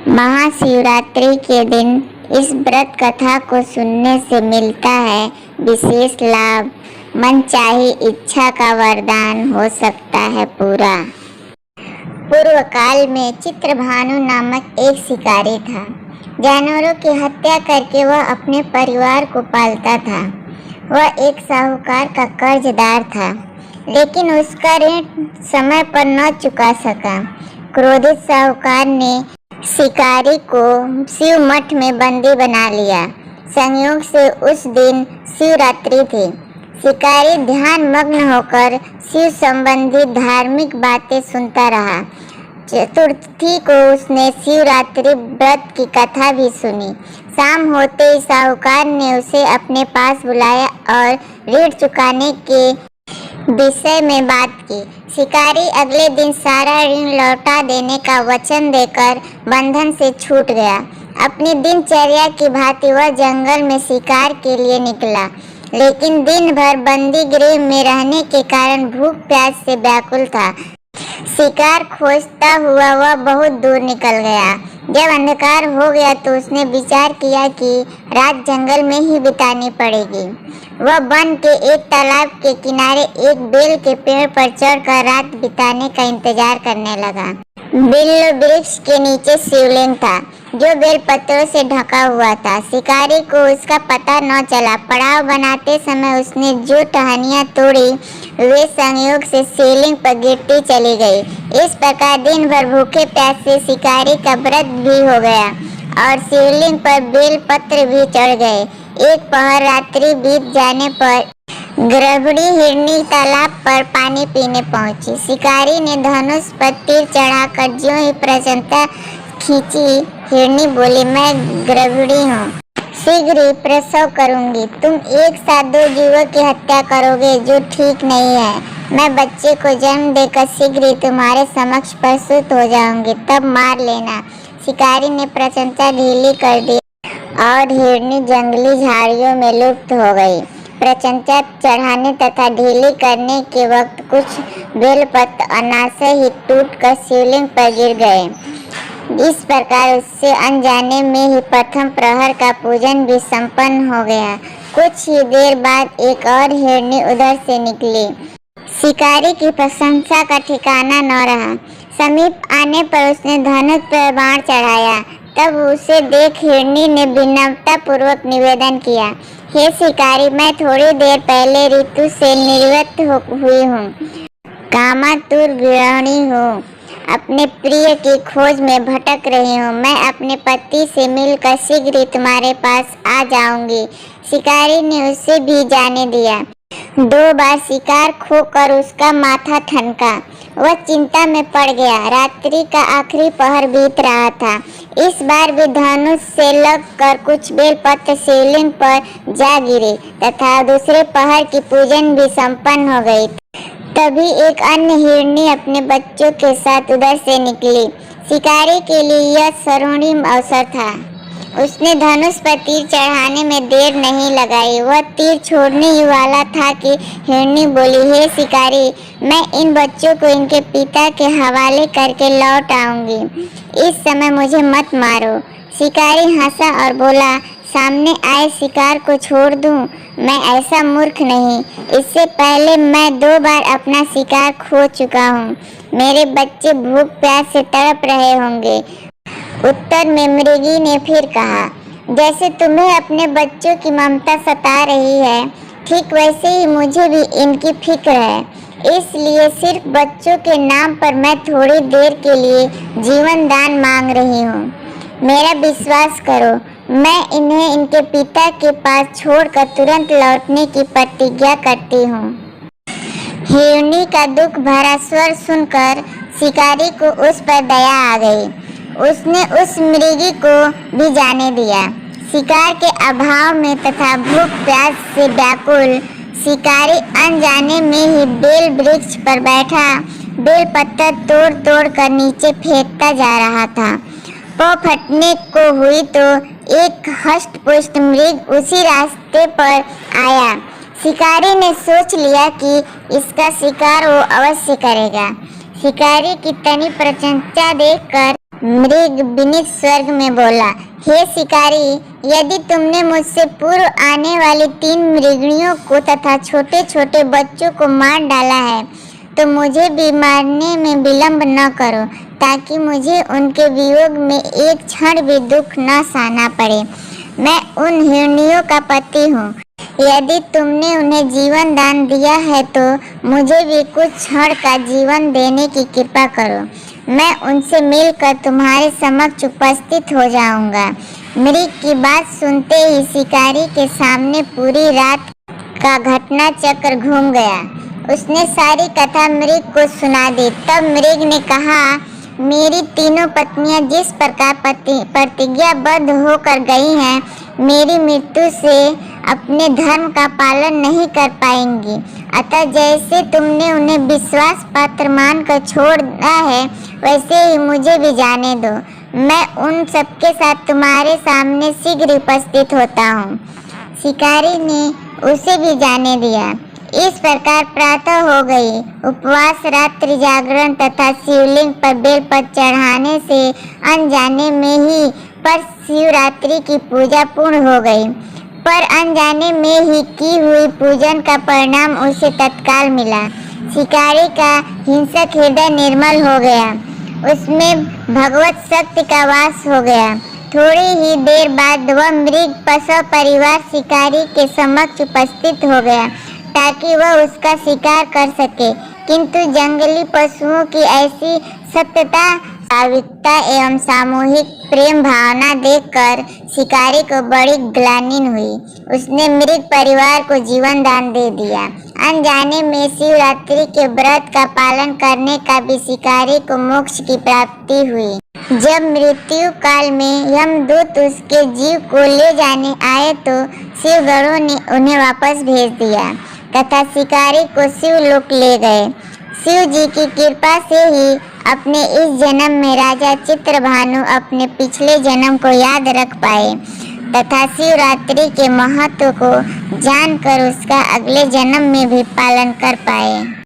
महाशिवरात्रि के दिन इस व्रत कथा को सुनने से मिलता है विशेष लाभ। मनचाही इच्छा का वरदान हो सकता है पूरा। पूर्व काल में चित्रभानु नामक एक शिकारी था। जानवरों की हत्या करके वह अपने परिवार को पालता था। वह एक साहूकार का कर्जदार था, लेकिन उसका ऋण समय पर न चुका सका। क्रोधित साहूकार ने शिकारी को शिव मठ में बंदी बना लिया। संयोग से उस दिन शिवरात्रि थी। शिकारी ध्यान मग्न होकर शिव संबंधी धार्मिक बातें सुनता रहा। चतुर्थी को उसने शिवरात्रि व्रत की कथा भी सुनी। शाम होते ही साहूकार ने उसे अपने पास बुलाया और ऋण चुकाने के विषय में बात की। शिकारी अगले दिन सारा ऋण लौटा देने का वचन देकर बंधन से छूट गया। अपनी दिनचर्या की भांति वह जंगल में शिकार के लिए निकला, लेकिन दिन भर बंदी गृह में रहने के कारण भूख प्यास से व्याकुल था। शिकार खोजता हुआ वह बहुत दूर निकल गया। जब अंधकार हो गया तो उसने विचार किया कि रात जंगल में ही बितानी पड़ेगी। वह वन के एक तालाब के किनारे एक बेल के पेड़ पर चढ़कर रात बिताने का इंतजार करने लगा। बेल वृक्ष के नीचे शिवलिंग था, जो बेल पत्तों से ढका हुआ था। शिकारी को उसका पता न चला। पड़ाव बनाते समय उसने जो टहनियाँ तोड़ी वे संयोग से शिवलिंग पर गिरती चली गई। इस प्रकार दिन भर भूखे प्यासे शिकारी का व्रत भी हो गया और शिवलिंग पर बेल पत्र भी चढ़ गए। एक पहर रात्रि बीत जाने पर गृहिणी हिरनी तालाब पर पानी पीने पहुंची। शिकारी ने धनुष पर तीर चढ़ाकर ज्यों ही प्रसन्नता खींची, हिरनी बोली, मैं गृहिणी हूँ, शीघ्र ही प्रसव करूंगी। तुम एक साथ दो जीवों की हत्या करोगे, जो ठीक नहीं है। मैं बच्चे को जन्म देकर शीघ्र ही तुम्हारे समक्ष प्रस्तुत हो जाऊंगी, तब मार लेना। शिकारी ने प्रशंसा ढीली कर दी और हिरनी जंगली झाड़ियों में लुप्त हो गई। प्रशंसा चढ़ाने तथा ढीली करने के वक्त कुछ बेलपत्र अनायास ही टूटकर शिवलिंग पर गिर गए। इस प्रकार उससे अनजाने में ही प्रथम प्रहर का पूजन भी संपन्न हो गया। कुछ ही देर बाद एक और हिरनी उधर से निकली। शिकारी की प्रशंसा का ठिकाना न रहा। समीप आने पर उसने धनुष पर बाण चढ़ाया। तब उसे देख हिरनी ने विनम्रता पूर्वक निवेदन किया, हे शिकारी, मैं थोड़ी देर पहले ऋतु से निर्वृत्त हुई हूँ। कामातुर गृहिणी हूँ, अपने प्रिय की खोज में भटक रही हूँ। मैं अपने पति से मिलकर शीघ्र ही तुम्हारे पास आ जाऊंगी। शिकारी ने उसे भी जाने दिया। 2 बार शिकार खोकर उसका माथा ठनका। वह चिंता में पड़ गया। रात्रि का आखिरी पहर बीत रहा था। इस बार भी धनुष से लगकर कुछ बेलपत्र शिवलिंग पर जा गिरे तथा दूसरे पहर की पूजन भी संपन्न हो गई। तभी एक अन्य हिरनी अपने बच्चों के साथ उधर से निकली। शिकारी के लिए यह स्वर्णिम अवसर था। उसने धनुष पर तीर चढ़ाने में देर नहीं लगाई। वह तीर छोड़ने ही वाला था कि हिरनी बोली, हे शिकारी, मैं इन बच्चों को इनके पिता के हवाले करके लौट आऊंगी। इस समय मुझे मत मारो। शिकारी हंसा और बोला, सामने आए शिकार को छोड़ दूं? मैं ऐसा मूर्ख नहीं। इससे पहले मैं 2 बार अपना शिकार खो चुका हूँ। मेरे बच्चे भूख प्यास से तड़प रहे होंगे। उत्तर में मृगी ने फिर कहा, जैसे तुम्हें अपने बच्चों की ममता सता रही है, ठीक वैसे ही मुझे भी इनकी फिक्र है। इसलिए सिर्फ बच्चों के नाम पर मैं थोड़ी देर के लिए जीवन दान मांग रही हूँ। मेरा विश्वास करो, मैं इन्हें इनके पिता के पास छोड़कर तुरंत लौटने की प्रतिज्ञा करती हूँ। हिरनी का दुख भरा स्वर सुनकर शिकारी को उस पर दया आ गई। उसने उस मृगी को भी जाने दिया। शिकार के अभाव में तथा भूख प्यास से व्याकुल शिकारी अनजाने में ही बेल वृक्ष पर बैठा बेल पत्तर तोड़ तोड़ कर नीचे फेंकता जा रहा था। पौ फटने को हुई तो एक हष्ट-पुष्ट मृग उसी रास्ते पर आया। शिकारी ने सोच लिया कि इसका शिकार वो अवश्य करेगा। शिकारी की तनी प्रशंसा देखकर मृग विनीत स्वर में बोला, हे शिकारी, यदि तुमने मुझसे पूर्व आने वाली 3 मृगणियों को तथा छोटे छोटे बच्चों को मार डाला है तो मुझे भी मारने में विलंब न करो, ताकि मुझे उनके वियोग में एक क्षण भी दुख न सहना पड़े। मैं उन हिरणियों का पति हूँ। यदि तुमने उन्हें जीवन दान दिया है तो मुझे भी कुछ क्षण का जीवन देने की कृपा करो। मैं उनसे मिलकर तुम्हारे समक्ष उपस्थित हो जाऊंगा। मृग की बात सुनते ही शिकारी के सामने पूरी रात का घटना चक्र घूम गया। उसने सारी कथा मृग को सुना दी। तब मृग ने कहा, मेरी तीनों पत्नियां जिस प्रकार प्रतिज्ञाबद्ध होकर गई हैं, मेरी मृत्यु से अपने धर्म का पालन नहीं कर पाएंगी। अतः जैसे तुमने उन्हें विश्वास पात्र मानकर छोड़ा है, वैसे ही मुझे भी जाने दो। मैं उन सबके साथ तुम्हारे सामने शीघ्र उपस्थित होता हूँ। शिकारी ने उसे भी जाने दिया। इस प्रकार प्रातः हो गई। उपवास, रात्रि जागरण तथा शिवलिंग पर बेलपत्र चढ़ाने से अनजाने में ही पर शिवरात्रि की पूजा पूर्ण हो गई। पर अनजाने में ही की हुई पूजन का परिणाम उसे तत्काल मिला। शिकारी का हिंसक हृदय निर्मल हो गया। उसमें भगवत शक्ति का वास हो गया। थोड़ी ही देर बाद वह मृग परिवार शिकारी के समक्ष उपस्थित हो गया ताकि वह उसका शिकार कर सके, किंतु जंगली पशुओं की ऐसी सत्यता, सात्विकता एवं सामूहिक प्रेम भावना देखकर शिकारी को बड़ी ग्लानि हुई। उसने मृग परिवार को जीवन दान दे दिया। अनजाने में शिवरात्रि के व्रत का पालन करने का भी शिकारी को मोक्ष की प्राप्ति हुई। जब मृत्यु काल में यमदूत उसके जीव को ले जाने आए तो शिवगणों ने उन्हें वापस भेज दिया तथा शिकारी को शिवलोक ले गए। शिव जी की कृपा से ही अपने इस जन्म में राजा चित्रभानु अपने पिछले जन्म को याद रख पाए तथा शिवरात्रि के महत्व को जानकर उसका अगले जन्म में भी पालन कर पाए।